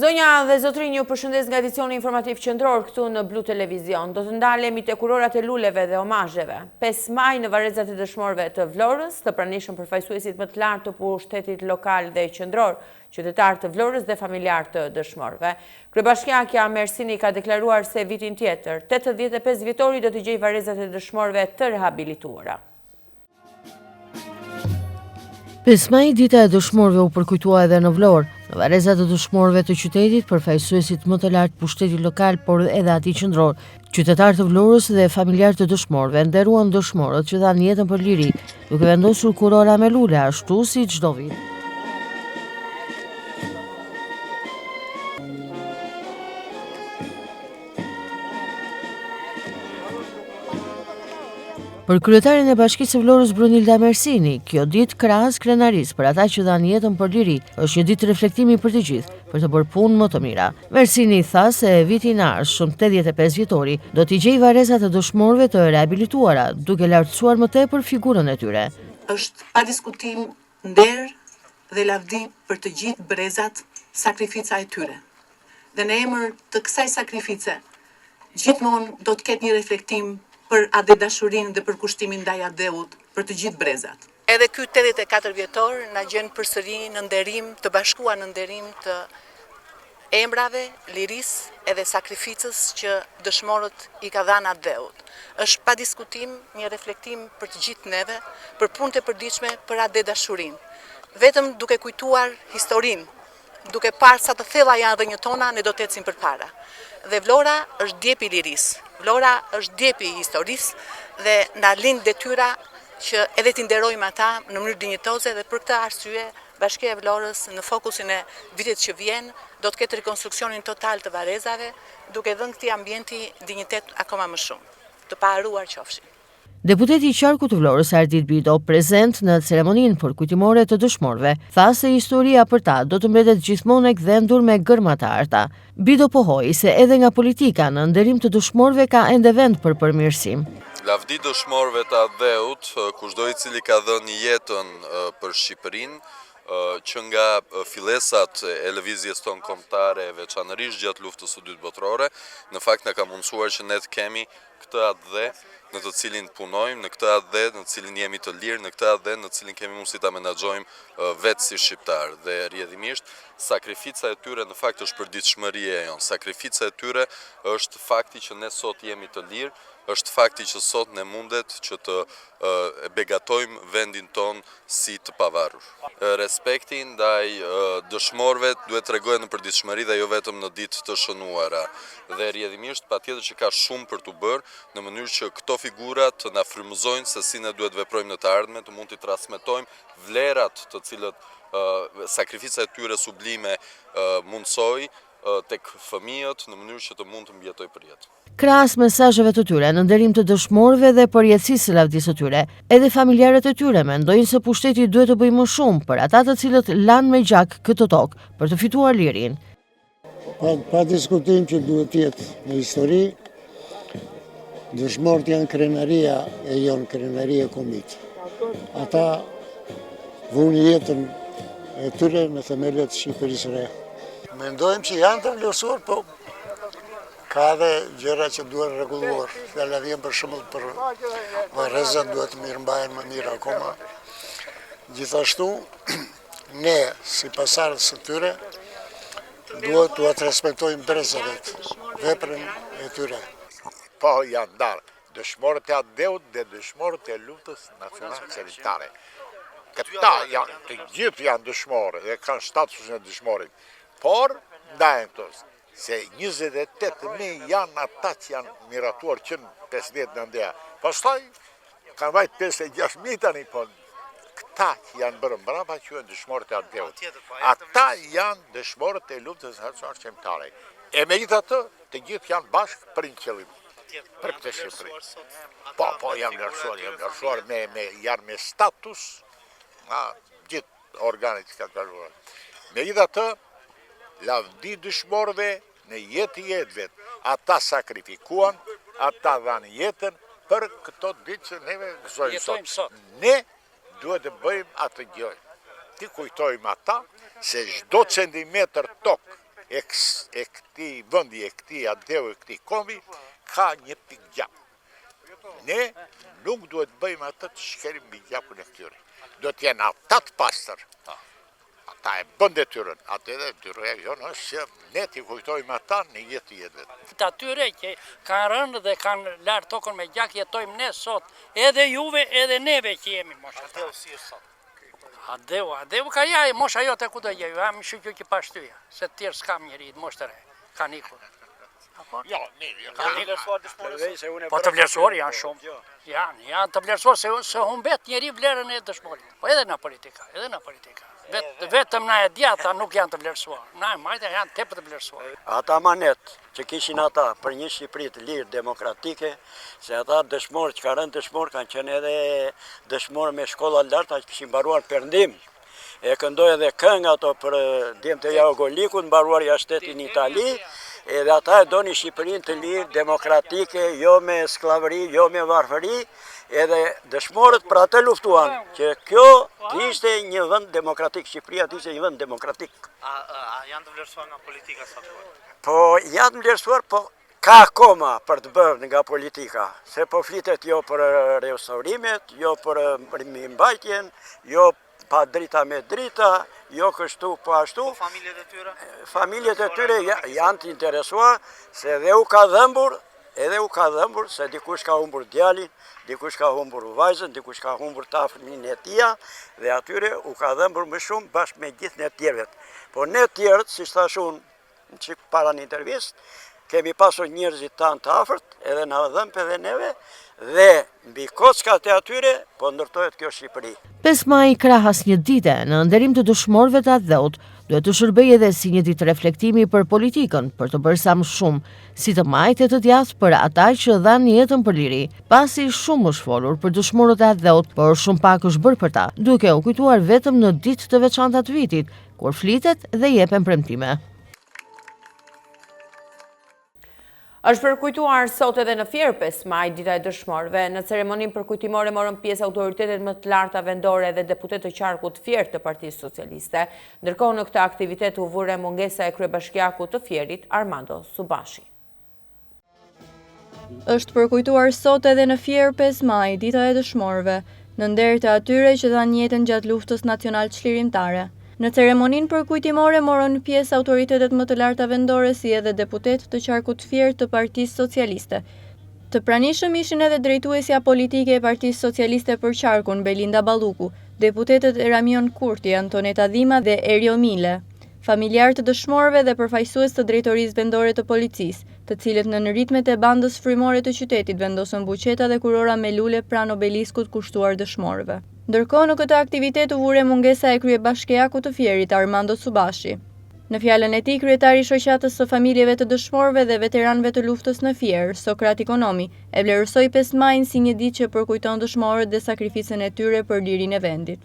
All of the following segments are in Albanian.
Zonja dhe zotrinj, ju përshëndes nga edicioni informativ qendror këtu në Blu Televizion. Do të ndalemi te kurorat e luleve dhe omazheve. 5 maj në varrezat e dëshmorëve të Vlorës, të pranishëm përfaqësuesit më të lartë të pushtetit lokal dhe qendror, qytetarë të Vlorës dhe familjar të dëshmorëve. Kryebashkiakja Mersini ka deklaruar se vitin tjetër, 85 vjetori do t'i gjejë varrezat e dëshmorëve të rehabilituara. 5 maj, dita e dëshmorëve u përkujtua edhe në Vlorë. Në varrezat e dëshmorëve të qytetit, përfaqësuesit më të lartë pushtetit lokal, por edhe atij qendror, qytetarë të Vlorës dhe familjar të dëshmorëve nderuan dëshmorët që dhanë jetën për liri, duke vendosur kurora me lule ashtu si çdo vit. Për kryetarin e Bashkisë së Vlorës Brunilda Mersini, kjo ditë krahas krenarisë për ata që dhanë jetën për liri, është një ditë reflektimi për të gjithë, për të bërë punë më të mira. Mersini tha se viti i ardhshëm 85 vjetori do t'i gjejë varrezat e dëshmorëve të rehabilituara, duke lartësuar më tepër figurën e tyre. Është pa diskutim nder dhe lavdi për të gjithë brezat sakrifica e tyre. Dhe në emër të kësaj sakrifice, gjithmonë do të ketë një reflektim për atë dashurinë dhe për kushtimin ndaj adeut për të gjithë brezat. Edhe ky 84 vjetor na gjen përsëri në nderim, të bashkuar në nderim të emrave, lirisë edhe sakrificës që dëshmorët i ka dhënë adeut. Është pa diskutim një reflektim për të gjithë neve, për punët e përditshme për atë dashurinë. Vetëm duke kujtuar historinë, duke parë sa të thella janë rrënjët tona, ne do të ecim përpara. Dhe Vlora është djepi i lirisë. Vlora është djepi i historisë dhe na lind detyra që edhe t'i nderojmë ata në mënyrë dinjitoze dhe për këtë arsye Bashkia e Vlorës në fokusin e vitit që vjen do të ketë rekonstruksionin total të varrezave, duke dhënë këtij ambienti dinjitet akoma më shumë. Të paharuar qofshin. Deputeti i qarkut të Vlorës Ardit Bido, prezent në ceremoninë përkujtimore të dëshmorëve, tha se historia për ta do të mbetet gjithmonë e gdhendur me gërma të arta. Bido pohoi se edhe nga politika në nderim të dëshmorëve ka ende vend për përmirësim. Lavdi dëshmorëve të adeut, kushdo i cili ka dhënë jetën për Shqipërinë, që nga fillesat e lëvizjes tonë kombëtare, veçanërisht gjatë luftës së dytë botërore, në fakt na ka mundësuar që ne të kemi këtë atë në të cilin punojmë, në këtë atë në të cilin jemi të lirë, në këtë atë në të cilin kemi mundësi ta menaxhojmë vetë si shqiptar. Dhe rrjedhimisht sakrifica e tyre në fakt është përditshmëria e jonë. Sakrifica e tyre është fakti që ne sot jemi të lirë, është fakti që sot ne mundet që të begatojmë vendin ton si të pavarur. Respekti ndaj dëshmorëve duhet tregohet në përditshmëri dhe jo vetëm në ditë të shënuara. Dhe rrjedhimisht patjetër që ka shumë për të bërë në mënyrë që këto figura të na frymëzojnë se si ne duhet veprojmë në të ardhmen, të mund t'i transmetojmë vlerat të cilët sakrifica e tyre sublime mundsoi tek fëmijët në mënyrë që të mund të mbjetoj për jetë. Krahas mesazheve të tyre në nderim të dëshmorëve dhe përjetësisë së lavdisë së tyre, edhe familjarët e tyre mendojnë se pushteti duhet të bëjë më shumë për ata të cilët lanë me gjak këtë tokë për të fituar lirinë. Pa diskutim që duhet të jetë në histori, dëshmorët janë krenaria e jonë, krenaria e kombit. Ata vunë jetën e tyre në themelët e Shqipërisë së re. Mendojmë që janë të vlerësuar, po ka edhe gjëra që duhen rregulluar. Fjala vjen për shembull për varrezat duhet të mirëmbahen më mirë akoma. Gjithashtu ne si pasardhës së tyre duhet t'u respektojmë brezave, veprën e tyre. Po janë ndarë dëshmorët e adeut dhe dëshmorët e luftës nacionale qeveritare. Këta janë, të gjithë janë dëshmorë dhe kanë statusin e dëshmorit. Por, ndajnë këtos, se 28.000 janë ata që janë miratuar që në 50 në ndeja. Pastaj, kanë vajtë 56.000 tani, po këta që janë bërë mbrapa që janë dëshmorët e adeut. Ata janë dëshmorët e luftës nacionale qeveritare. E megjithatë, të gjithë janë bashkë për një qëllim. Për këtë Shqipëri. Po, janë vlerësuar janë me status gjithë organet që ka të vazhduar. Megjithatë, lavdi dëshmorëve në jetë vetë. Ata sakrifikuan, ata dhanë jetën për këto ditë që neve gëzojmë sot. Ne duhet të bëjmë atë gjë. Ti kujtojmë ata se çdo centimetër tokë e këti vëndi, e këti adeu, e këti kombi, ka një pikë gjak. Ne nuk duhet bëjmë atë të shkerim mbi gjakun e këtyre. Duhet jenë ata të pastër. Ata e bën detyrën, atë edhe detyra jonë është që ne t'i kujtojmë ata në jetë jetëve. Të atyre që kanë rënë dhe kanë larë tokën me gjak, jetojmë ne sot, edhe juve, edhe neve që jemi mosha. Adeu si është sot? Adeu ka jaj, mosha jote ku do jeju, më shqyqy që pashtyja, se të tjerë s'kam njëri, mosh të re, kanë ikur. Jo, Po të vlerësuar janë shumë. Janë të vlerësuar se humbet njeri vlerën e dëshmorit. Po edhe në politika, Vetëm na e djata nuk janë të vlerësuar. Na e majtë janë tepër të vlerësuar. Ata manet që kishin ata për një Shqipëri të lirë demokratike, se ata dëshmorë që ka rënë dëshmorë kanë qenë edhe dëshmorë me shkolla larta që kishin mbaruar perëndim. E këndoj edhe këngë ato për djemtë e Jagolikut, mbaruar jashtetin në Itali, edhe ata e doni Shqipërinë të lirë, demokratike, jo me sklavëri, jo me varfëri, edhe dëshmorët për atë luftuan, që kjo të ishte një vend demokratik, Shqipëria të ishte një vend demokratik. A janë të vlerësuar nga politika sa të kohë? Po janë të vlerësuar, po ka akoma për të bërë nga politika, se po flitet jo për restaurimet, jo për mbajtjen, jo pa drita me drita, jo kështu po ashtu. Familjet e tyre? Familjet e tyre janë të interesuar, se edhe u ka dhëmbur, se dikush ka humbur djalin, dikush ka humbur vajzën, dikush ka humbur të afërmin e tia, dhe atyre u ka dhëmbur më shumë bashkë me gjithë ne tjerët. Po ne tjerët, si thashun që para një intervist, kemi pasur njerëzit tanë të afërt, edhe në dhëmp edhe neve, dhe mbi kockat e atyre, po ndërtohet kjo Shqipëri. 5 maj krahas një dite në nderim të dëshmorëve të Adheut, duhet të shërbejë edhe si një ditë reflektimi për politikën, për të bërë sa më shumë, si të majtë e të djathtë për ata që dhanë jetën për liri, pasi shumë është folur për dëshmorët e Adheut, por shumë pak është bërë për ta, duke u kujtuar vetëm në ditë të veçanta të vitit, kur flitet dhe jepen premtime. Është përkujtuar sot edhe në Fier 5 maj, dita e dëshmorëve. Në ceremoninë përkujtimore morën pjesë autoritetet më të larta vendore dhe deputet të qarkut Fier të Partisë Socialiste. Ndërkohë në këtë aktivitet u vure mungesa e kryebashkiakut të Fierit, Armando Subashi. Është përkujtuar sot edhe në Fier 5 maj, dita e dëshmorëve, në nder të atyre që dhanë jetën gjatë luftës nacional çlirimtare. Në ceremoninë përkujtimore morën pjesë autoritetet më të larta vendore si edhe deputet të qarkut Fier të Partisë Socialiste. Të pranishëm ishin edhe drejtuesja politike e Partisë Socialiste për qarkun Belinda Balluku, deputetet Ramion Kurti, Antoneta Dhima dhe Erio Mile, familjar të dëshmorëve dhe përfaqësues të drejtorisë vendore të policisë, të cilët në ritmet e bandës frymore të qytetit vendosën buqeta dhe kurora me lule pranë obeliskut kushtuar dëshmorëve. Ndërkohë në këtë aktivitet u vure mungesa e kryebashkiakut të Fierit, Armando Subashi. Në fjalën e tij, kryetari i shoqatës së familjeve të dëshmorëve dhe veteranëve të luftës në Fier, Sokrat Ikonomi, e vlerësoi 5 majin si një ditë që përkujton dëshmorët dhe sakrificën e tyre për lirinë e vendit.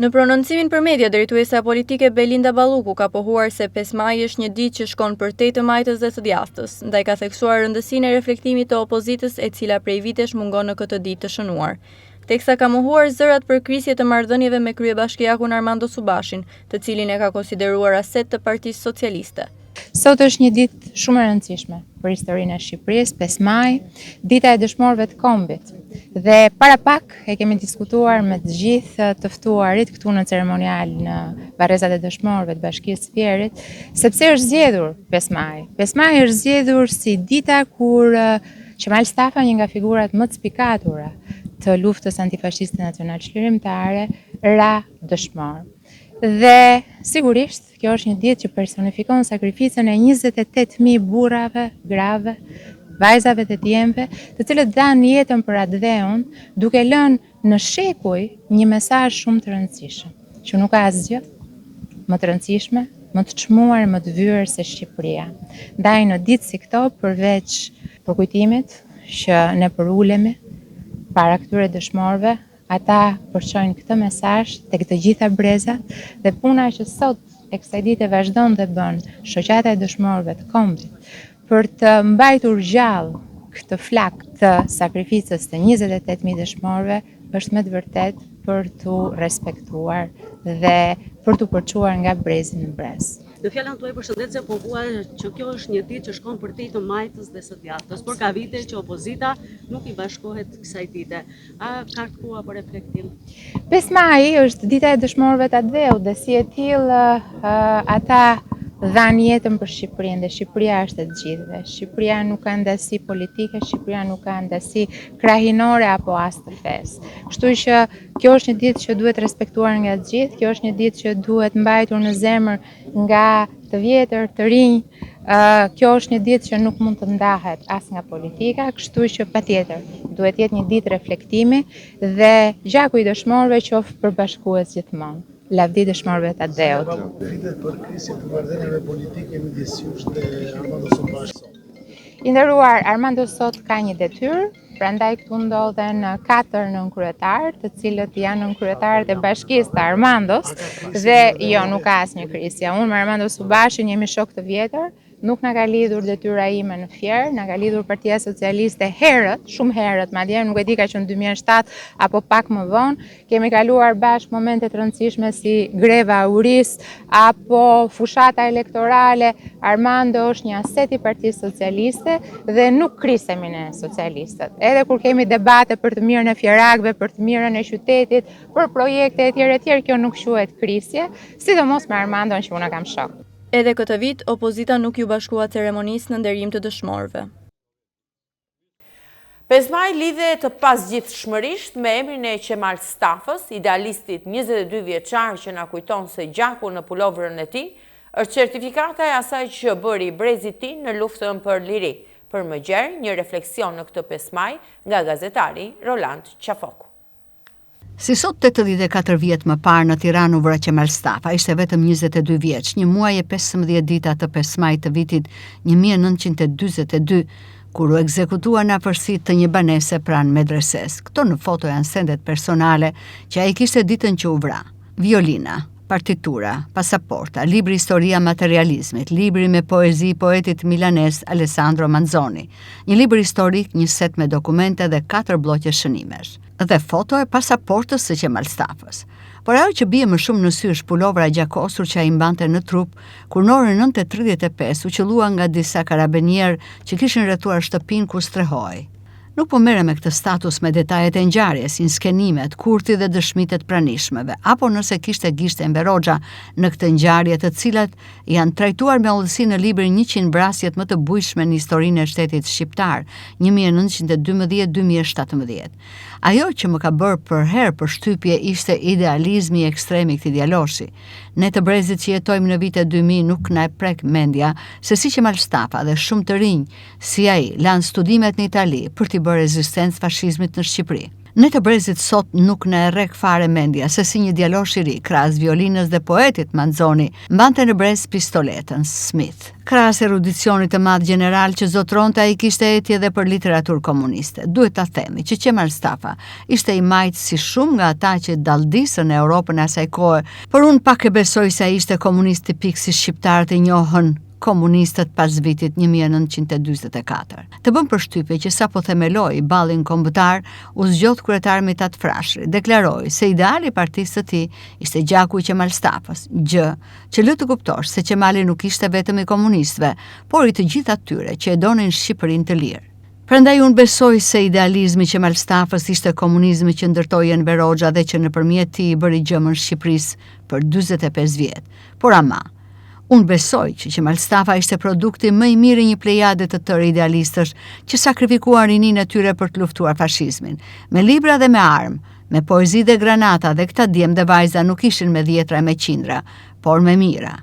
Në prononcimin për media, drejtuesja politike Belinda Balluku ka pohuar se 5 maj është një ditë që shkon përtej të majtës dhe të djathtës, ndaj ka theksuar rëndësinë e reflektimit të opozitës e cila prej vitesh mungon në këtë ditë të shënuar. Teksa ka mohuar zërat për krisje të marrëdhënieve me kryebashkiakun Armando Subashin, të cilin e ka konsideruar aset të Partisë Socialiste. Sot është një ditë shumë e rëndësishme për historinë e Shqipërisë, 5 maj, dita e dëshmorëve të kombit. Dhe para pak e kemi diskutuar me të gjithë të ftuarit këtu në ceremonial në varrezat e dëshmorëve të Bashkisë Fierit, sepse është zgjedhur 5 maj. 5 maj është zgjedhur si dita kur Qemal Stafa, një nga figurat më të spikatura të luftës antifashiste nacional çlirimtare, ra dëshmor. Dhe sigurisht kjo është një ditë që personifikon sakrificën e 28.000 burrave, grave, vajzave dhe djemve, të cilët dhanë jetën për Adheun, duke lënë në shekuj një mesazh shumë të rëndësishëm, që nuk ka asgjë më të rëndësishme, më të çmuar, më të vyer se Shqipëria. Ndaj në ditë si këto, përveç përkujtimit që ne përulemi para këtyre dëshmorëve, ata përçojnë këtë mesazh tek të gjitha brezat dhe puna që sot e kësaj dite vazhdon dhe bën shoqata e dëshmorëve të kombit për të mbajtur gjallë këtë flak të sakrificës të 28.000 dëshmorëve është me të vërtet për të respektuar dhe për të përçuar nga brezi në brez. Në fjalën tuaj përshëndetje, po thua që kjo është një ditë që shkon për te të majtës dhe së djathtës, por ka vite që opozita nuk i bashkohet kësaj dite. A ka kohë për reflektim? 5 maj është dita e dëshmorëve të Adheut dhe si e tillë ata dhanë jetën për Shqipërinë dhe Shqipëria është e gjithëve. Shqipëria nuk ka ndasi politike, Shqipëria nuk ka ndasi krahinore apo as të fesë. Kështu që kjo është një ditë që duhet respektuar nga të gjithë, kjo është një ditë që duhet mbajtur në zemër nga të vjetër, të rinj. Kjo është një ditë që nuk mund të ndahet as nga politika, kështu që patjetër duhet jetë një ditë reflektimi dhe gjaku i dëshmorëve qoftë përbashkues gjithmonë. Lavdi dëshmorëve të Adheut. Fitet për krisje të marrëdhënieve politike midis jush dhe Armando Sobash. I nderuar, Armando sot ka një detyrë, prandaj këtu ndodhen 4 nënkryetarë, të cilët janë nënkryetarët e bashkisë të Armandos dhe jo, nuk ka asnjë krisje. Unë me Armando Sobashin jemi shok të vjetër. Nuk na ka lidhur detyra ime në Fier, na ka lidhur Partia Socialiste herët, shumë herët, madje nuk e di ka qenë 2007 apo pak më vonë. Kemi kaluar bashkë momente të rëndësishme si greva Auris apo fushata elektorale. Armando është një aset i Partisë Socialiste dhe nuk krisemi ne socialistët. Edhe kur kemi debate për të mirën e fierakëve, për të mirën e qytetit, për projekte etj, kjo nuk quhet krisje, sidomos me Armandon që unë kam shok. Edhe këtë vit, opozita nuk ju bashkua ceremonisë në nderim të dëshmorëve. 5 maj lidhe të pasgjithshmërisht me emrin e Qemal Stafës, idealistit 22 vjeçar që na kujton se gjaku në pulovrën e tij është certifikata e asaj që bëri brezi i tij në luftën për liri. Për më gjerë, një refleksion në këtë 5 maj nga gazetari Roland Qafoku. Si sot 84 vjet më parë në Tiranë u vra Qemal Stafa, ishte vetëm 22 vjeç, një muaj e 15 dita të 5 maj të vitit 1942, kur u ekzekutua në afërsi të një banese pranë medreses. Këto në foto janë sendet personale që ai kishte ditën që u vra. Violina, partitura, pasaporta, libri Historia materializmit, libri me poezi poetit milanes Alessandro Manzoni, një libër historik, një set me dokumente dhe 4 bloqe shënimesh. Dhe foto e pasaportës së Qemal Stafës. Por ajo që bie më shumë në sy është pulovra gjakosur që ai mbante në trup, kur në orën 9:35 u qellua nga disa karabinier që kishin rrethuar shtëpinë ku strehoi. Nuk po merrem me këtë status me detajet e ngjarjes, si skenimet, kurthi dhe dëshmitë të pranishmeve, apo nëse kishte gishte Mberogja në këtë ngjarje, të cilat janë trajtuar me hollësi në librin 100 vrasjet më të bujshme në historinë e shtetit shqiptar, 1912-2017. Ajo që më ka bërë për herë për shtypje ishte idealizmi ekstrem i këtij djaloshi. Ne të brezit që jetojmë në vitet 2000 nuk na e prek mendja se si Qemal Stafa dhe shumë të rinj si ai lanë studimet në Itali për t'i bërë rezistencë fashizmit në Shqipëri. Ne të brezit sot nuk na e rrek fare mendja se si një djalosh i ri, krahas violinës dhe poetit Manzoni, mbante në brez pistoletën Smith. Krahas erudicionit të madh general që zotronte, ai kishte etje edhe për literaturë komuniste. Duhet ta themi që Qemal Stafa ishte i majt si shumë nga ata që dallëdisën në Europën e asaj kohe, por unë pak e besoj se ai ishte komunist tipik si shqiptarët e njohën komunistët pas vitit 1944. Të bëm përshtypje që sapo themeloi ballin kombëtar, u zgjodh kryetar Mithat Frashëri, deklaroi se ideali i partisë së tij ishte gjaku i Qemal Stafës, gjë që lë të kuptosh se Qemali nuk ishte vetëm i komunistëve, por i të gjithë atyre që e donin Shqipërinë të lirë. Prandaj unë besoj se idealizmi i Qemal Stafës ishte komunizmi që ndërtoi Enver Hoxha dhe që nëpërmjet tij bëri gjëmën Shqipërisë për 45 vjet. Por ama unë besoj që Qemal Stafa ishte produkti më i mirë i një plejade të tërë idealistësh që sakrifikuan rininë e tyre për të luftuar fashizmin. Me libra dhe me armë, me poezi dhe granata, dhe këta djemë dhe vajza nuk ishin me dhjetra e me qindra, por me mira.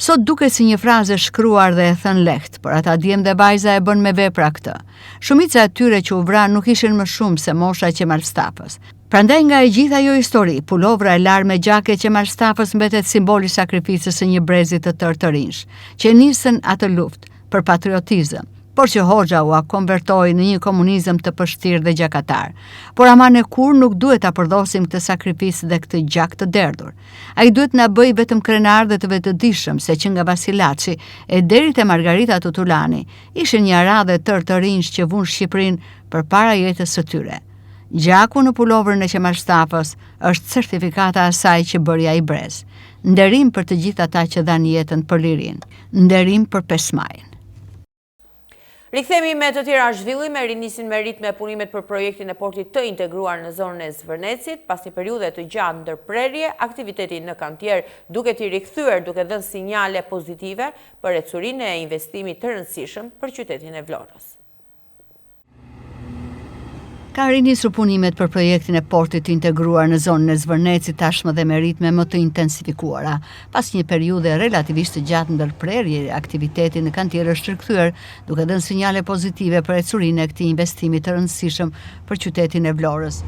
Sot duket si një frazë shkruar dhe e thënë lehtë, por ata djemë dhe vajza e bën me vepra këtë. Shumica e tyre që u vranë nuk ishin më shumë se mosha e Qemal Stafës. Prandaj nga e gjitha ajo histori, pulovra e larë me gjake e Qemal Stafës mbetet simboli sakrificës së një brezi të tërë të rinj, që nisën atë luftë për patriotizëm, por që Hoxha u konvertoi në një komunizëm të pështirë dhe gjakatar. Por ama ne kur nuk duhet ta përdhosim këtë sakrificë dhe këtë gjak të derdhur. Ai duhet na bëj vetëm krenar dhe të vetëdijshëm se që nga Vasillaçi e deri te Margarita Tutulani ishin një radhë tërë të rinj që vunë Shqipërinë përpara jetës së tyre. Gjaku në pulovrën e Qemal Stafës është certifikata asaj që bëri ai brez. nderim për të gjithë ata që dhanë jetën për lirinë, nderim për 5 majin. Rikthemi me të tjera zhvillime, rinisin me ritme punimet për projektin e portit të integruar në zonën e Zvërnecit, pas një periudhe të gjatë ndërprerje, aktiviteti në kantier duke t'i rikthyer duke dhënë sinjale pozitive për ecurinë e investimit të rëndësishëm për qytetin e Vlorës. Ka rinisur punimet për projektin e portit të integruar në zonën e Zvërnecit tashmë dhe me ritme më të intensifikuara. Pas një periudhe relativisht të gjatë ndërprerje, aktiviteti në kantier është rikthyer duke dhënë sinjale pozitive për ecurinë e këtij investimi të rëndësishëm për qytetin e Vlorës.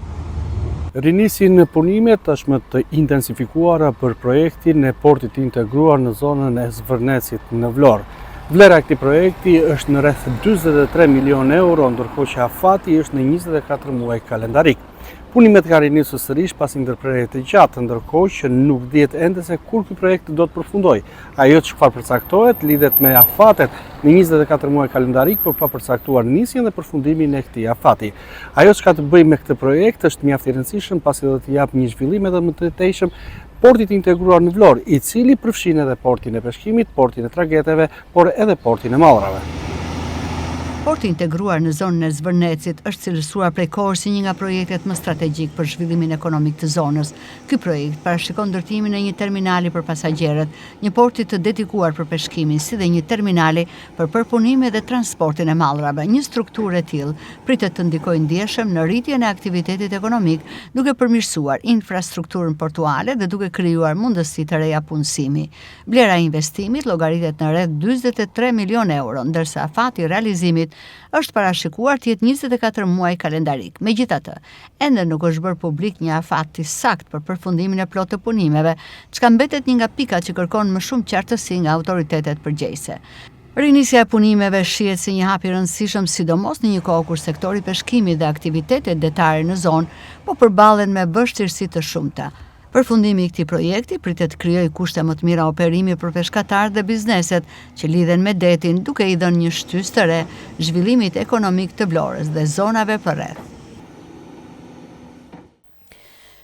Rinisin punimet tashmë të intensifikuara për projektin e portit të integruar në zonën e Zvërnecit në Vlorë. Vlera e këtij projekti është në rreth 43 milion euro, ndërkohë që afati është në 24 muaj kalendarik. Punimet ka rinisur sërish pas një ndërprerje të gjatë, ndërkohë që nuk dihet ende se kur ky projekt do të përfundojë. Ajo çfarë përcaktohet lidhet me afatet në 24 muaj kalendarik, por pa përcaktuar nisjen dhe përfundimin e këtij afati. Ajo çka të bëjë me këtë projekt është mjaft i rëndësishëm pasi do të japë një zhvillim edhe më të tetejshëm portit integruar në Vlorë, i cili përfshin edhe portin e peshkimit, portin e tragjeteve, por edhe portin e mallrave. Porti integruar në zonën e Zvërnecit është cilësuar prej kohësh si një nga projektet më strategjik për zhvillimin ekonomik të zonës. Ky projekt parashikon ndërtimin e një terminali për pasagjerët, një porti të dedikuar për peshkimin, si dhe një terminali për përpunimin dhe transportin e mallrave. Një strukturë e tillë pritet të ndikojë ndjeshëm në rritjen e aktivitetit ekonomik, duke përmirësuar infrastrukturën portuale dhe duke krijuar mundësi të reja punësimi. Vlera e investimit llogaritet në rreth 43 milion euro, ndërsa afati i realizimit është parashikuar të jetë 24 muaj kalendarik. Megjithatë, ende nuk është bërë publik një afat i saktë për përfundimin e plotë të punimeve, çka mbetet një nga pikat që kërkon më shumë qartësi nga autoritetet përgjegjëse. Rinisja e punimeve shihet si një hap i rëndësishëm, sidomos në një kohë kur sektori peshkimit dhe aktivitetet detare në zonë po përballen me vështirësi të shumta. Përfundimi i këtij projekti pritet të krijojë kushte më të mira operimi për peshkatarët dhe bizneset që lidhen me detin, duke i dhënë një shtysë të re zhvillimit ekonomik të Vlorës dhe zonave përreth.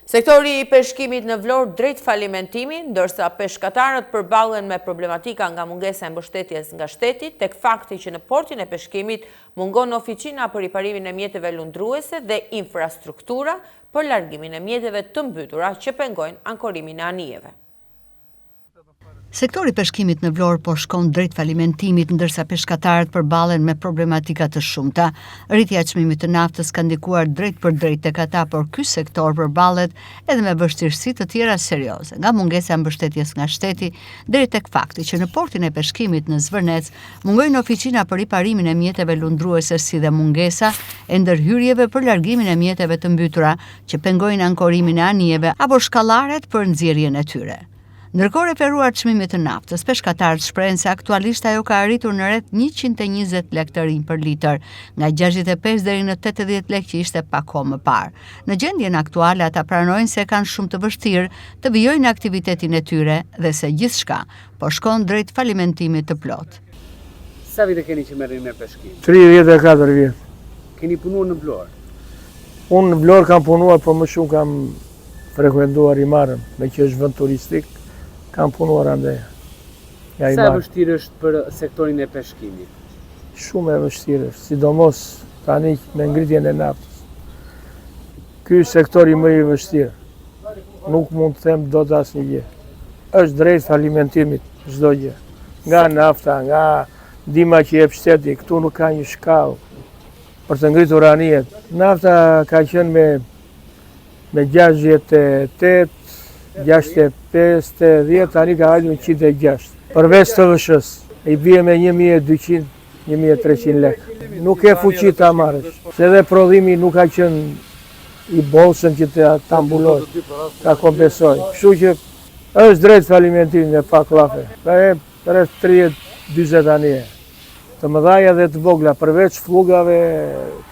Sektori i peshkimit në Vlorë drejt falimentimit, ndërsa peshkatarët përballen me problematika nga mungesa e mbështetjes nga shteti, tek fakti që në portin e peshkimit mungon oficina për riparimin e mjeteve lundruese dhe infrastruktura për largimin e mjeteve të mbytura që pengojnë ankorimin e anijeve. Sektori peshkimit në Vlorë po shkon drejt falimentimit, ndërsa peshkatarët përballen me problematika të shumta. Rritja e çmimit të naftës ka ndikuar drejt për drejt tek ata, por ky sektor përballet edhe me vështirësi të tjera serioze, nga mungesa e mbështetjes nga shteti deri tek fakti që në portin e peshkimit në Zvërnec mungojnë oficina për riparimin e mjeteve lundruese, si dhe mungesa e ndërhyrjeve për largimin e mjeteve të mbytura që pengojnë ankorimin e anijeve apo shkallaret për nxjerrjen e tyre. Ndërkohë referuar çmimit të naftës, peshkatarët shprehen se aktualisht ajo ka arritur në rreth 120 lekë të rinj për litër, nga 65 deri në 80 lekë që ishte pak kohë më parë. Në gjendjen aktuale ata pranojnë se kanë shumë të vështirë të vijojnë aktivitetin e tyre dhe se gjithçka po shkon drejt falimentimit të plotë. Sa vite keni që merrni me peshkim? 34 vjet. Keni punuar në Vlorë? Unë në Vlorë kam punuar, por më shumë kam frekuentuar Imarën, me që është vend turistik. Kam punuar andej. Sa vështirë është për sektorin e peshkimit? Shumë e vështirë është, sidomos tani me ngritjen e naftës. Ky sektori më i vështirë. Nuk mund të them dot asnjë gjë. Është drejt falimentimit çdo gjë. Nga nafta, nga ndihma që jep shteti, këtu nuk ka një shkallë për të ngritur anijet. Nafta ka qenë me 68, 65, 10, tani ka ardhur 106. Përveç të vëshës, i bie me 1200, 1300 lekë. Nuk e fuqi ta marrësh, se edhe prodhimi nuk ka qenë i bolshëm që ta mbuloj, ta kompensoj. Kështu që është drejt falimentimit me pak llafe. Ka rreth 30-40 anije. Të mëdhaja dhe të vogla, përveç flugave,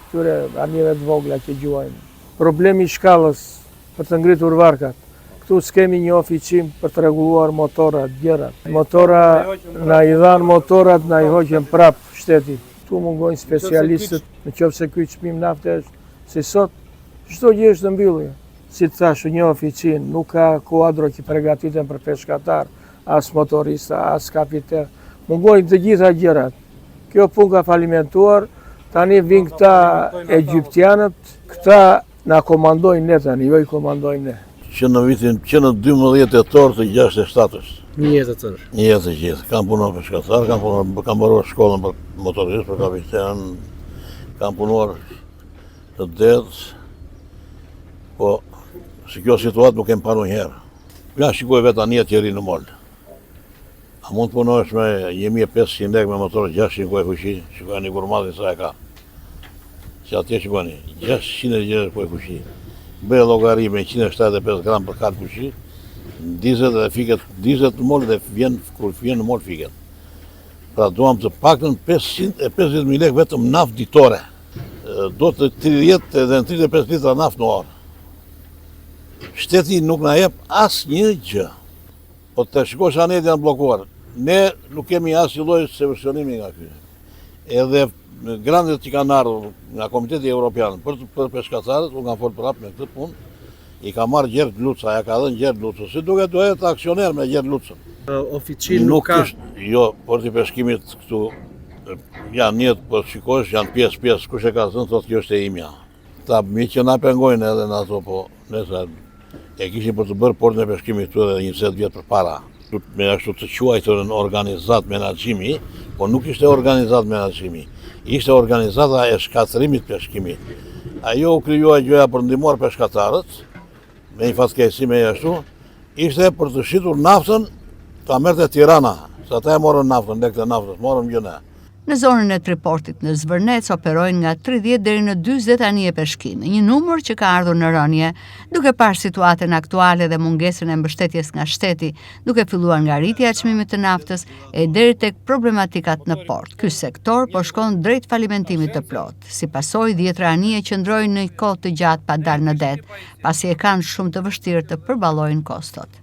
këtyre anijeve të vogla që gjuajnë. Problemi i shkallës për të ngritur varkat. Këtu s'kemi një oficin për të rregulluar motorat, gjërat. Motora, na i dhanë motorat, na i hoqën prap shteti. Këtu mungojnë specialistët, në qoftë se ky çmim nafte është si sot, çdo gjë është mbyllur. si të thashë një oficin, nuk ka kuadro që përgatiten për peshkatar, as motorista, as kapiter. Mungojnë të gjitha gjërat. Kjo pun ka falimentuar, tani vinë këta egyptianët, këta na komandojnë ne tani, jo I komandojnë ne. Që në vitin, që në 12 tetor të 67-ës. Një jetë të tërë. Një jetë të gjithë. Kam punuar peshkatar, kam baruar shkollën për motorist, për kapiten, kam punuar të dedë, po si kjo situatë nuk kem panu njëherë. Ja shikoj vetë anjet që ri në mollë. A mund të punohesh me 1500 lek me motor 600 kuaj fuqi, shikoj një gurmadin sa e ka. Që atje shikoni, 600 kuaj fuqi. Bëjë logari me 175 gram për 4 fuqi, dizet dhe fiket, dizet në mollë dhe kur vjen në mollë fiket. Pra duam të paktën 550.000 lek vetëm naftë ditore. Do të 30 dhe 35 litra naftë në orë. Shteti nuk na jep asë një gjë. Po të shikosh anet janë blokuar. Ne nuk kemi asë një lloj seversionimi nga kjo. Edhe grandet që kanë ardhur nga Komiteti Evropian për peshkatarët, unë kam folë prapë me këtë punë, I ka marrë Gjert Luca, ja ka dhënë Gjert Lucën. Si duket do jetë aksioner me Gjert Lucën. Oficin nuk ka? Jo, porti peshkimit këtu janë njët, po shikosh, janë pjesë, kush e ka thënë, thotë kjo është e imja. Ta mi që na pengojnë edhe në ato, po nëse e kishin për të bërë portin e peshkimit këtu edhe 20 vjet përpara. Me ashtu të quajturën organizat menaxhimi, po nuk ishte organizat menaxhimi. Ishte organizata e shkatërimit peshkimit. Ajo u krijuar gjëja për ndihmuar peshkatarët, me një fatkeqësi me ashtu, ishte për të shitur naftën ta merrte Tirana, sa ata e morën naftën, lekët e naftës, morëm gjë ne. Në zonën e Triportit në Zvërnec operojnë nga 30 deri në 40 anije peshkimi, një numër që ka ardhur në rënje, duke parë situatën aktuale dhe mungesën e mbështetjes nga shteti, duke filluar nga rritja e çmimit të naftës e deri tek problematikat në port. Ky sektor po shkon drejt falimentimit të plot. Si pasojë, 10 anije qëndrojnë në kohë të gjatë pa dalë në det, pasi e kanë shumë të vështirë të përballojnë kostot.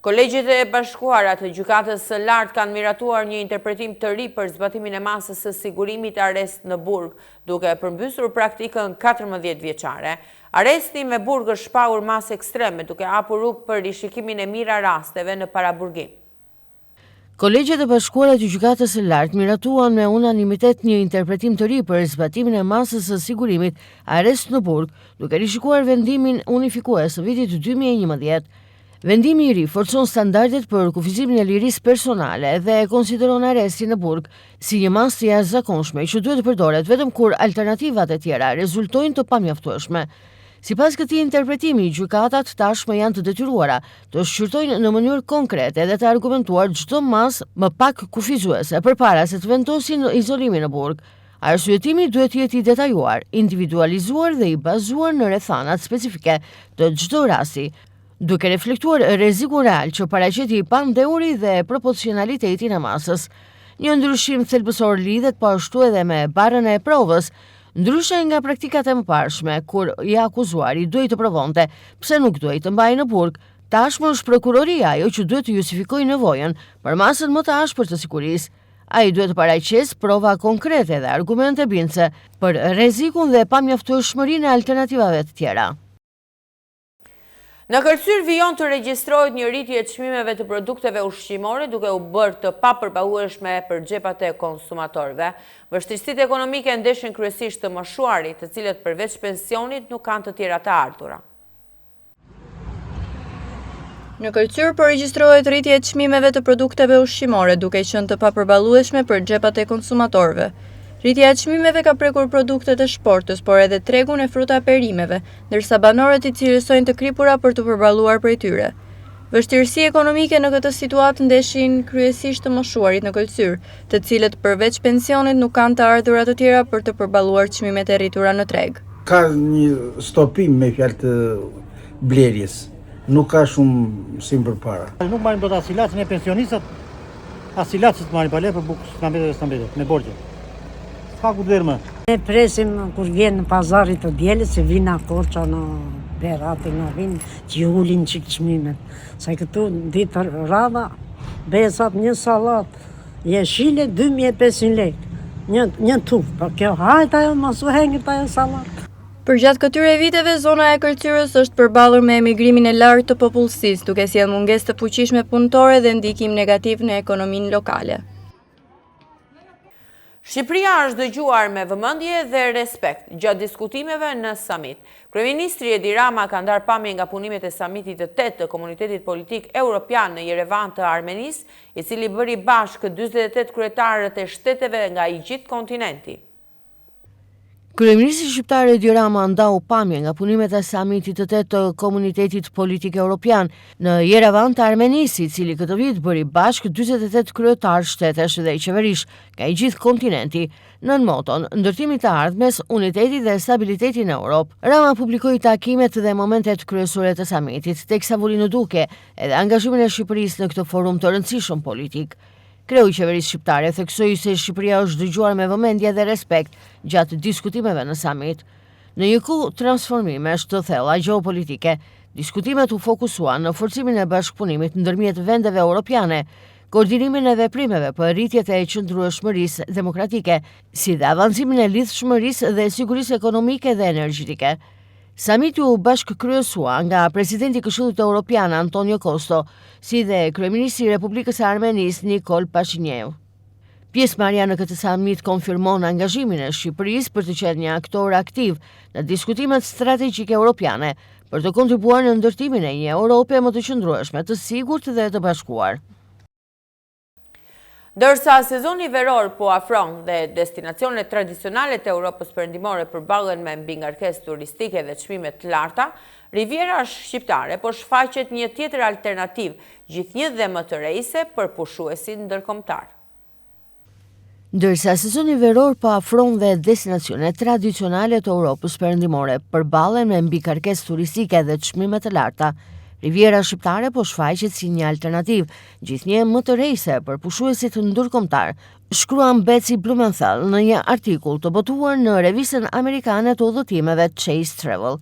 Kolegjit e bashkuara të gjykatës së lartë kanë miratuar një interpretim të ri për zbatimin e masës së sigurimit arrest në burg, duke përmbysur praktikën 14 vjeçare. Arresti me burg është shpahur masë ekstreme, duke hapur rrugë për rishikimin e mira rasteve në paraburgim. Kolegjet e bashkuara të gjykatës së lartë miratuan me unanimitet një interpretim të ri për zbatimin e masës së sigurimit arrest në burg, duke rishikuar vendimin unifikues të vitit 2011. Vendimi I ri forcon standardet për kufizimin e lirisë personale dhe e konsideron arrestin në burg si një masë të jashtëzakonshme që duhet të përdoret vetëm kur alternativat e tjera rezultojnë të pamjaftueshme. Sipas këtij interpretimi, gjykatat tashmë janë të detyruara të shqyrtojnë në mënyrë konkrete dhe të argumentuar çdo masë më pak kufizuese përpara se të vendosin izolimin në burg. Arsyetimi duhet të jetë I detajuar, individualizuar dhe I bazuar në rrethanat specifike të çdo rasti, duke reflektuar rrezikun real që paraqeti pandehuri dhe proporcionalitetin e masës. Një ndryshim thelbësor lidhet po ashtu edhe me barrën e provës, ndryshe nga praktikat e mëparshme, kur I akuzuari duhet të provonte pse nuk duhet të mbajë në burg. Tashmë është prokuroria ajo që duhet të justifikojë nevojën për masën më të ashpër të sigurisë. Ai duhet të paraqesë prova konkrete dhe argumente bindëse për rrezikun dhe pamjaftueshmërinë e alternativave të tjera. Në Kërcyr vijon të regjistrohet një rritje e çmimeve të produkteve ushqimore duke u bërë të papërballueshme për xhepat e konsumatorëve. Vështirësitë ekonomike ndeshin kryesisht të moshuarit, të cilët përveç pensionit nuk kanë të tjera të ardhura. Në Kërcyr po regjistrohet rritje e çmimeve të produkteve ushqimore duke qenë të papërballueshme për xhepat e konsumatorëve. Rritja e çmimeve ka prekur produktet e shportës, por edhe tregun e fruta perimeve, ndërsa banorët I cilësojnë të kripura për të përballuar prej tyre. Vështirësi ekonomike në këtë situatë ndeshin kryesisht të moshuarit në Kërcyr, të cilët përveç pensionit nuk kanë të ardhura të tjera për të përballuar çmimet e rritura në treg. Ka një stopim me fjalë të blerjes. Nuk ka shumë sim përpara. Nuk marrim dot asilacin e pensionistët, asilacit marrin pa lek për bukë stambetet, me borxhe. Ka ku dërmë. Ne presim kur vjen në pazarit të dielës se vina korça në Berati në vinë që ulin çik çmimet. Sa këtu ditë rradha besat një sallat, jeshile 2500 lekë. Një tuf, por kjo hajt ajo mos u hengit ajo sallat. Përgjatë këtyre viteve, zona e Kërcyrës është përballur me emigrimin e lartë të popullsisë, duke sjellë mungesë të fuqishme punëtore dhe ndikim negativ në ekonominë lokale. Shqipëria është dëgjuar me vëmendje dhe respekt gjatë diskutimeve në summit. Kryeministri Edi Rama ka ndarë pamje nga punimet e summitit të 8 të Komunitetit Politik Evropian në Yerevan të Armenisë, i cili bëri bashkë 48 kryetarët e shteteve nga i gjithë kontinenti. Kryeministri shqiptar Edi Rama ndau pamje nga punimet e summitit të 8 të Komunitetit Politik Evropian në Yerevan të Armenisë, i cili këtë vit bëri bashkë 48 kryetarë shtetesh dhe i qeverish nga i gjithë kontinenti, nën moton ndërtimit të ardhmes, uniteti dhe stabiliteti në Europë. Rama publikoi takimet dhe momentet kryesore të summitit, teksa voli në duke edhe angazhimin e Shqipërisë në këtë forum të rëndësishëm politik. Kreu i qeverisë shqiptare theksoi se Shqipëria është dëgjuar me vëmendje dhe respekt gjatë diskutimeve në summit. Në një kohë transformimesh të thella gjeopolitike, diskutimet u fokusuan në forcimin e bashkëpunimit ndërmjet vendeve europiane, koordinimin e veprimeve për rritjet e qëndrueshmërisë demokratike, si dhe avancimin e lidhshmërisë dhe sigurisë ekonomike dhe energjetike. Summiti u bashkëkryesua nga presidenti i Këshillit Evropian Antonio Costa, si dhe kryeministri i Republikës së Armenisë Nikol Pashinyan. Pjesëmarrja në këtë summit konfirmon angazhimin e Shqipërisë për të qenë një aktor aktiv në diskutimet strategjike europiane për të kontribuar në ndërtimin e një Europe më të qëndrueshme, të sigurt dhe të bashkuar. Dërsa sezoni veror po afron dhe destinacionet tradicionale të Europës Perëndimore përballen me mbingarkesë turistike dhe çmime të larta, Riviera shqiptare po shfaqet një tjetër alternativë, gjithnjë dhe më të rejse për pushuesin ndërkombëtar. Ndërsa sezoni veror po afron dhe destinacionet tradicionale të Europës Perëndimore përballen me mbingarkesë turistike dhe çmime të larta, Riviera shqiptare po shfaqet si një alternativë, gjithnjë më të rejse për pushuesit ndërkombëtar, shkruan Betsy Blumenthal në një artikull të botuar në revistën amerikane të udhëtimeve Chase Travel.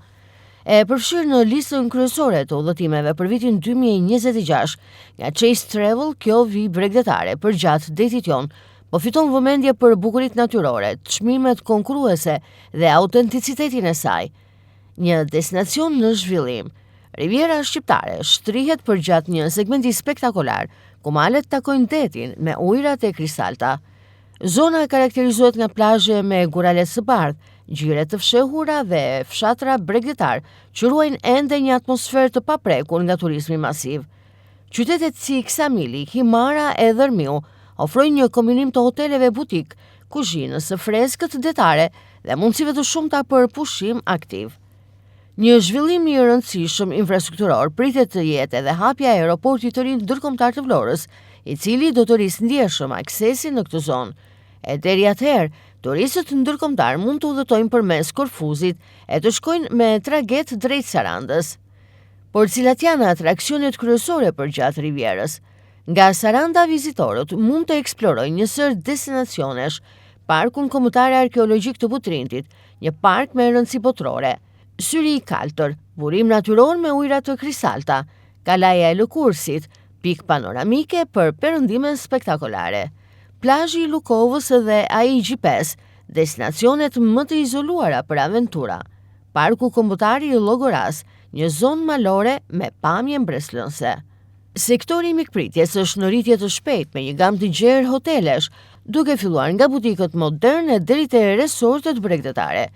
E përfshirë në listën kryesore të udhëtimeve për vitin 2026, nga Chase Travel, kjo vi bregdetare për gjatë detit jon, po fiton vëmendje për bukuritë natyrore, çmimet konkurruese dhe autenticitetin e saj. Një destinacion në zhvillim. Riviera shqiptare shtrihet përgjatë një segmenti spektakolar, ku malet takojnë detin me ujërat e kristalta. Zona karakterizohet nga plazhe me gurale së bardhë, gjire të fshehura dhe fshatra bregdetar, që ruajnë ende një atmosferë të paprekur nga turizmi masiv. Qytetet si Ksamili, Himara e Dërmiu ofrojnë një kombinim të hoteleve butik, kuzhinës së freskët detare dhe mundësive të shumta për pushim aktiv. Një zhvillim i rëndësishëm infrastrukturor pritet të jetë edhe hapja e aeroportit të ri ndërkombëtar të Vlorës, i cili do të rrisë ndjeshëm aksesin në këtë zonë. E deri atëherë, turistët ndërkombëtar mund të udhëtojnë përmes Korfuzit e të shkojnë me traget drejt Sarandës. Por cilat janë atraksionet kryesore përgjatë Rivierës? Nga Saranda vizitorët mund të eksplorojnë një sër destinacionesh, Parkun Kombëtar Arkeologjik të Butrintit, një park me rëndësi botërore, Syri i Kaltër, burim natyror me ujëra të kristalta, Kalaja e Lëkursit, pikë panoramike për perëndime spektakolare, plazhi i Lukovës dhe AIG5, destinacionet më të izoluara për aventura, Parku Kombëtar i Llogoras, një zonë malore me pamje mbreslënse. Sektori i mikpritjes është në rritje të shpejtë me një gamë të gjerë hotelesh, duke filluar nga butikët moderne deri te resortet bregdetare.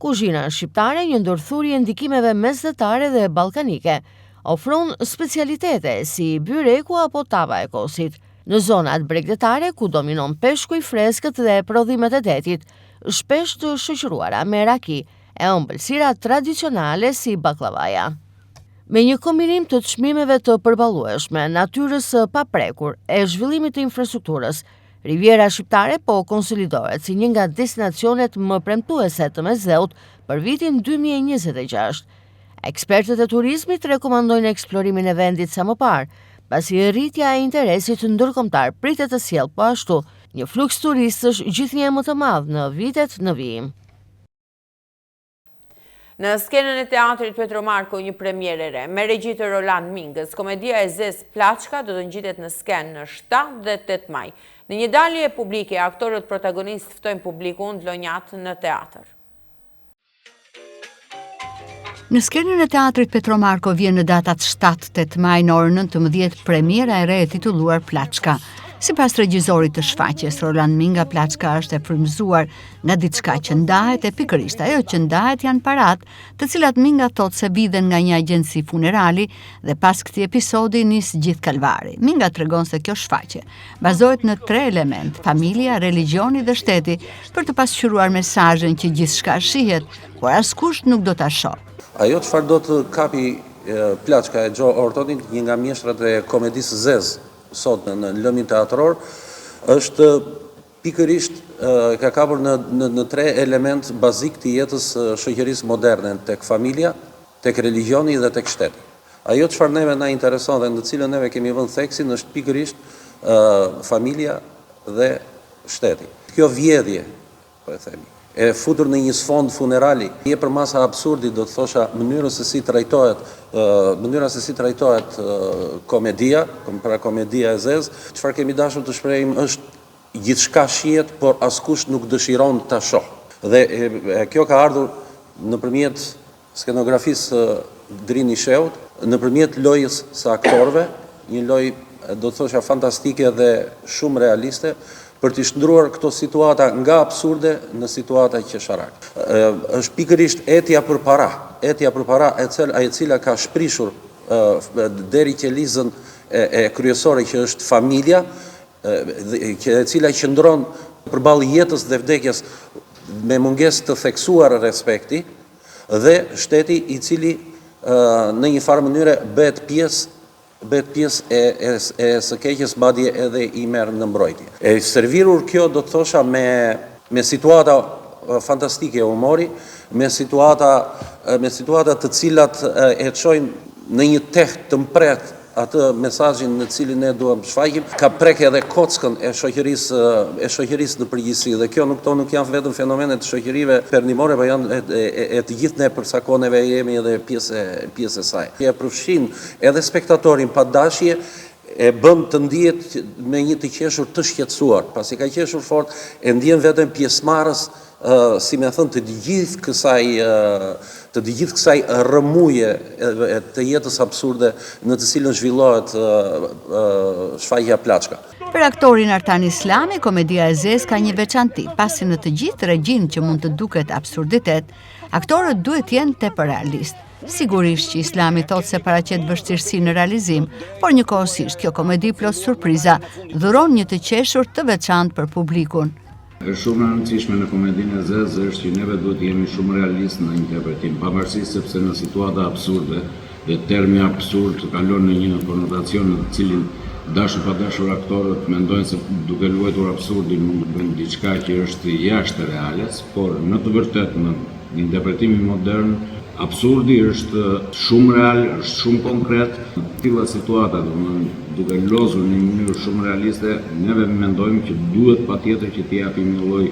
Kuzhina shqiptare, një ndërthurje ndikimeve mesdhetare dhe ballkanike, ofron specialitete si byreku apo tava e kosit. Në zonat bregdetare, ku dominon peshku i freskët dhe prodhimet e detit, shpesh të shoqëruara me raki e ëmbëlsira tradicionale si baklavaja. Me një kombinim të çmimeve të përballueshme, natyrës së paprekur e zhvillimit të infrastrukturës, Riviera shqiptare po konsolidohet si një nga destinacionet më premtuese të mesdheut për vitin 2026. Ekspertët e turizmit rekomandojnë eksplorimin e vendit sa më parë, pasi rritja e interesit ndërkombëtar pritet të sjellë po ashtu një fluks turistësh gjithnjë më të madh në vitet në vijim. Në skenën e teatrit Petro Marko, një premierë e re me regji të Roland Mingës, komedia e Zez Plaçka do të ngjitet në skenë në 7 dhe 8 maj. Në një dalje publike, aktorët protagonist ftojnë publikun të lonjat në teatr. Në skenën e teatrit Petro Marko vjen në datat 7-8 maj në orën 19 premiera e re e titulluar Plaçka. Sipas regjisorit të shfaqjes Roland Minga, Plaçka është e frymëzuar nga diçka që ndahet e pikërisht ajo që ndahet janë parat, të cilat Minga thot se vidhen nga një agjenci funerali dhe pas këtij episodi nis gjithë kalvari. Minga tregon se kjo shfaqje bazohet në 3 element: familja, religioni dhe shteti, për të pasqyruar mesazhin që gjithçka shihet, por askush nuk do ta shohë. Ajo çfarë do të kapi Plaçka e Joe Ortonit, një nga mjeshtrat e komedisë zez sot në lëmin teatror, është pikërisht ka kapur në 3 element bazik të jetës shoqërisë moderne, tek familja, tek religioni dhe tek shteti. Ajo çfarë neve na intereson dhe në cilën neve kemi vënë theksin është pikërisht familja dhe shteti. Kjo vjedhje, po e themi, e futur në një sfond funerali, je për masa absurdi, do të thosha, mënyra se si trajtohet komedia, pra komedia e zezë, çfarë kemi dashur të shprehim është gjithçka shihet, por askush nuk dëshiron ta shohë. Dhe kjo ka ardhur nëpërmjet skenografisë Drini Sheut, nëpërmjet lojës së aktorëve, një lojë do të thosha fantastike dhe shumë realiste, për të shndruar këto situata nga absurde në situata qesharak. Është pikërisht etja për para e cila ka shprishur deri qelizën e kryesore që është familja, e cila qëndron përballë jetës dhe vdekjes me mungesë të theksuar respekti, dhe shteti i cili në një farë mënyre bëhet pjesë e së keqes, madje edhe i merr në mbrojtje. E servirur kjo do të thosha me situata fantastike humori, me situata të cilat e çojnë në një teht të mpret atë mesazhin në cilin ne duam të shfaqim, ka prek edhe kockën e shoqërisë në përgjithësi, dhe këto nuk janë vetëm fenomene të shoqërive perëndimore, por janë e të gjithë ne përsa kohë neve jemi edhe pjesë e saj. E përfshin edhe spektatorin pa dashje, e bën të ndihet me një të qeshur të shqetësuar, pasi ka qeshur fort, e ndjen veten pjesëmarrës, si me thënë, të gjithë kësaj rrëmuje të jetës absurde në të cilën zhvillohet shfaqja Plaçka. Për aktorin Artan Islami, komedia e zezë ka një veçanti, pasi në të gjithë regjin që mund të duket absurditet, aktorët duhet jenë tepër realist. Sigurisht që Islami thot se paraqet vështirësi në realizim, por njëkohësisht kjo komedi plot surpriza dhuron një të qeshur të veçantë për publikun. Është shumë e rëndësishme në komedinë e zezë është që neve duhet jemi shumë realist në interpretim, pavarësisht sepse në situata absurde dhe termi absurd kalon në një konotacion në cilin dashur pa dashur aktorët mendojnë se duke luajtur absurdin mund të bëjnë diçka që është jashtë reales, por në të vërtetë në interpretimin modern absurdi është shumë real, është shumë konkret. Në tilla situata, duke lozur në një mënyrë shumë realiste, neve mendojmë që duhet patjetër që t'i japim një lloj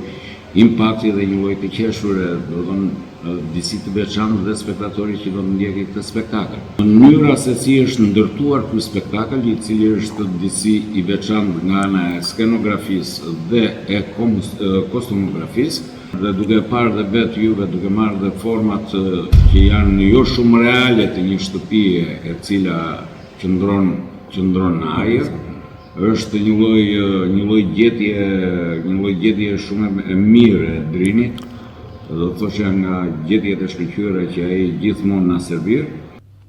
impakti dhe një lloj të qeshure, do të thonë disi të veçantë dhe spektatorit që do të ndjekë këtë spektakël. Mënyra se si është ndërtuar ky spektakël, i cili është disi i veçantë nga ana e skenografisë dhe e kostumografisë, dhe duke parë dhe vetë juve, duke marrë dhe format që janë jo shumë reale të një shtëpie e cila qëndron në ajër, është një lloj gjetje shumë e mirë e Drinit, do të thosha nga gjetjet e shkëlqyera që ai gjithmonë na servir.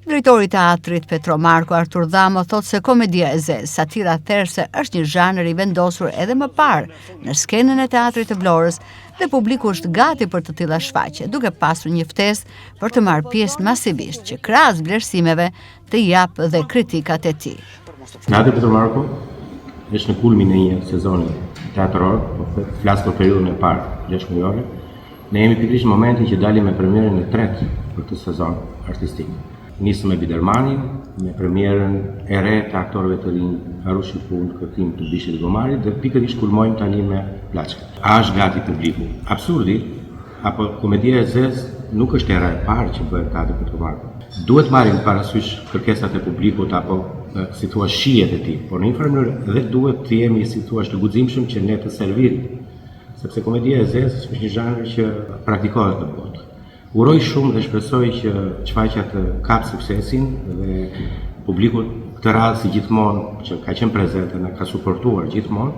Drejtori i teatrit Petro Marko Artur Dhamo thot se komedia e zezë, satira therse, është një zhanër i vendosur edhe më parë në skenën e teatrit të Vlorës dhe publiku është gati për të tilla shfaqje, duke pasur një ftesë për të marrë pjesë masivisht që krahas vlerësimeve të jap dhe kritikat e tij. Teatri Petro Marko është në kulmin e një sezoni teatror, flas për periudhën e parë, 6 mujore. Ne jemi pikërisht në momentin që dalim me premierën e tretë për këtë sezon artistik. Nisëm me Bidermani, me premierën e re të aktorëve të rinj Arushi Fund, kërkim të Bishit Gomarit, dhe pikërisht kulmojmë tani me Plaçka. A është gati publiku? Absurdi, apo komedia e zezë nuk është era e parë që bëhet teatri Petro Marko. Duhet marrim parasysh kërkesat e publikut apo si thua shijet e tij, por në një farë mënyrë dhe duhet të jemi si thua të guximshëm që ne të servirim, sepse komedia e zezë është një zhanër që praktikohet në botë. Uroj shumë dhe shpresoj që shfaqja të kap suksesin dhe publiku këtë radhë si gjithmonë që ka qenë prezente dhe ka suportuar gjithmonë,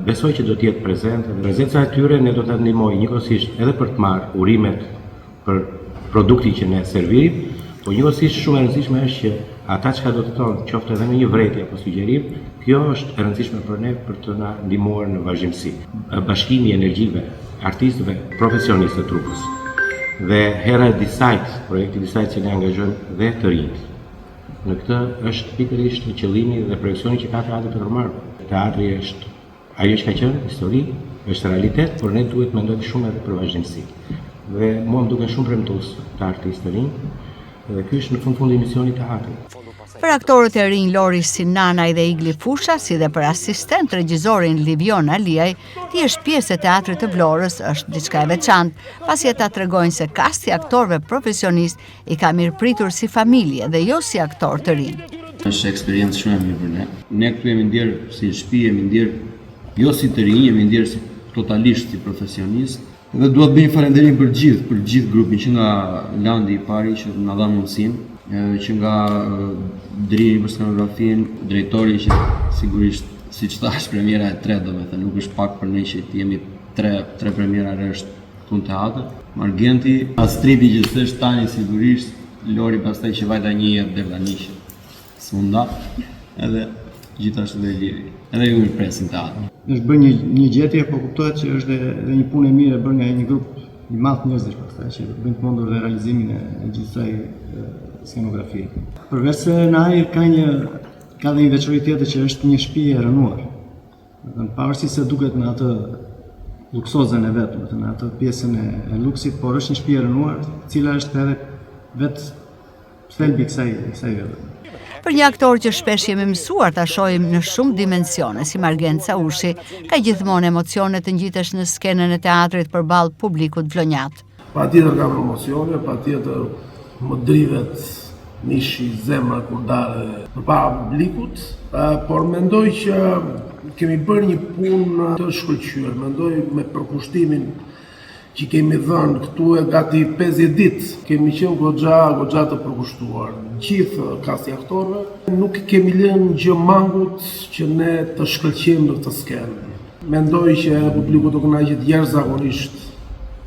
besoj që do të jetë prezente dhe prezenca e tyre ne do të ndihmojë njëkohësisht edhe për të marrë urimet për produktin që ne servim, po njëkohësisht shumë e rëndësishme është që ata që do të thonë qoftë edhe me një vërejtje apo sugjerim, kjo është e rëndësishme për ne për të na ndihmuar në vazhdimsi. Bashkimi i energjive, artistëve, profesionistë të trupës. Dhe hera Decide, projekti Decide që ne angazhojmë dhe të rinjt. Në këtë është pikërisht qëllimi dhe projeksioni që ka Teatri Petro Marko. Teatri është ajo që ka qenë histori, është realitet, por ne duhet mendojmë shumë edhe për vazhdimsi. Dhe mua më duken shumë premtues të artistë të rinj, dhe ky është në fundi misioni i teatrit. Për aktorët e rinj Lori Sinanaj dhe Igli Fusha, si dhe për asistent regjisorin Livion Aliaj, ti është pjesë e Teatrit të Vlorës është diçka e veçantë, pasi ata tregojnë se kasti i aktorëve profesionist i ka mirëpritur si familje dhe jo si aktor të rinj. Është eksperiencë shumë e mirë për ne. Ne këtu jemi ndier si shtëpi, jemi ndier jo si të rinj, jemi ndier totalisht si profesionist. Dhe dua të bëj falënderim për gjithë grupin që nga Landi i pari që na dha mundësinë, që nga driri për skenografin, drejtori që sigurisht, si që thash, premiera e 3, domethënë nuk është pak për ne që jemi 3 premiera rresht këtu në teatr. Margenti, Astridi që s'është tani sigurisht, Lori pastaj që vajta një jetë dhe vlanishë, s'munda, edhe gjithashtu dhe Liri. Edhe ju mirë presin teatr. Është bërë një gjetje, po kuptohet që është edhe një punë e mirë e bërë nga një grup i madh njerëzish pastaj që bëjnë të mundur dhe realizimin e gjithë kësaj skenografie. Përveç se në ajër ka dhe një veçori tjetër që është një shtëpi e rënuar. Pavarësisht se duket në atë luksozën e vet, në atë pjesën e luksit, por është një shtëpi e rënuar, e cila është edhe vetë thelbi i kësaj vete. Për një aktor që shpesh jemi mësuar ta shohim në shumë dimensione si Margent Saushi, ka gjithmonë emocione të ngjitesh në skenën e teatrit përballë publikut vlonjat. Patjetër kam emocione, patjetër më drivet mishi zemra kur dalë përpara publikut, por mendoj që kemi bërë një punë të shkëlqyer. Mendoj me përkushtimin që kemi dhënë këtu e gati 50 ditë, kemi qenë goxha të përkushtuar. Gjithë kasti aktorëve, nuk kemi lënë gjë mangut që ne të shkëlqejmë në këtë skenë. Mendoj që publiku do kënaqet jashtëzakonisht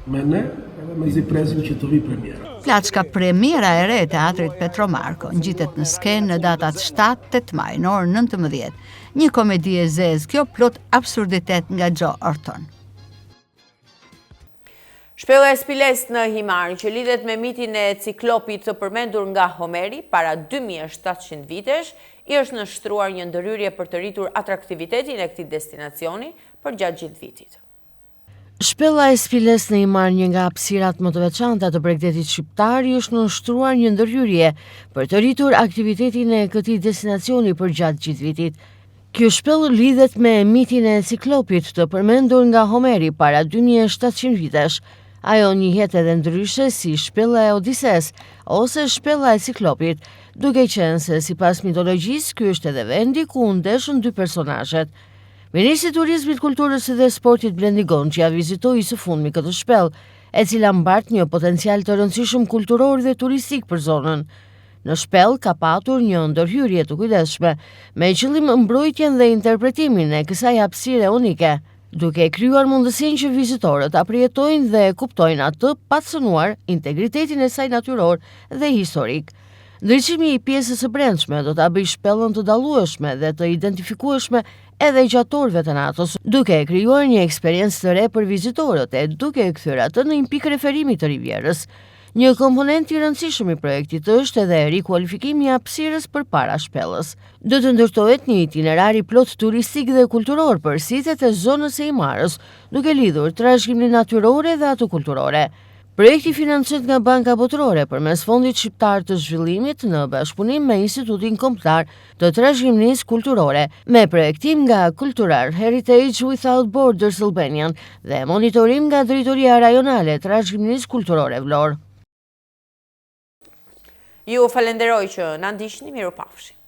me ne, edhe mezi presim që të vi premiera. Plaçka premiera e re e Teatrit Petro Marko ngjitet në skenë në datat 7-8 maj në orën 19. Një komedi e zezë, kjo plot absurditet nga Joe Orton. Shpella e Spiles në Himar, që lidhet me mitin e ciklopit të përmendur nga Homeri para 2700 vitesh, i është nështruar një ndërhyrje për të rritur atraktivitetin e këtij destinacioni për gjatë gjithë vitit. Shpella e Spiles në Himar, një nga hapësirat më të veçanta të Bregdetit shqiptar, i është nështruar një ndërhyrje për të rritur aktivitetin e këtij destinacioni për gjatë gjithë vitit. Kjo shpellë lidhet me mitin e ciklopit të përmendur nga Homeri para 2700 vitesh. Ajo njihet edhe ndryshe si shpella e Odises ose shpella e ciklopit, duke qenë se sipas mitologjisë ky është edhe vendi ku u ndeshën dy personazhet. Ministri i Turizmit, Kulturës dhe Sportit Blendi Gonçja vizitoi së fundmi këtë shpellë, e cila mbart një potencial të rëndësishëm kulturor dhe turistik për zonën. Në shpellë ka patur një ndërhyrje të kujdesshme me qëllim mbrojtjen dhe interpretimin e kësaj hapësire unike, duke krijuar mundësinë që vizitorët ta përjetojnë dhe kuptojnë atë pa cënuar integritetin e saj natyror dhe historik. Ndriçimi i pjesës së brendshme do ta bëjë shpellën të dallueshme dhe të identifikueshme edhe gjatorëve të natës, duke krijuar një eksperiencë të re për vizitorët e duke e kthyer atë në një pikë referimi të Rivierës. Një komponent i rëndësishëm i projektit është edhe rikualifikimi i hapësirës përpara shpellës. Do të ndërtohet një itinerari plot turistik dhe kulturor për sitjet e zonës së Himarës, duke lidhur trashëgiminë natyrore dhe ato kulturore. Projekti financohet nga Banka Botërore përmes Fondit Shqiptar të Zhvillimit në bashkëpunim me Institutin Kombëtar të Trashëgimisë Kulturore, me projektim nga Cultural Heritage Without Borders Albanian dhe monitorim nga Drejtoria Rajonale e Trashëgimisë Kulturore Vlorë. Ju falenderoj që na ndiqni, mirupafshim.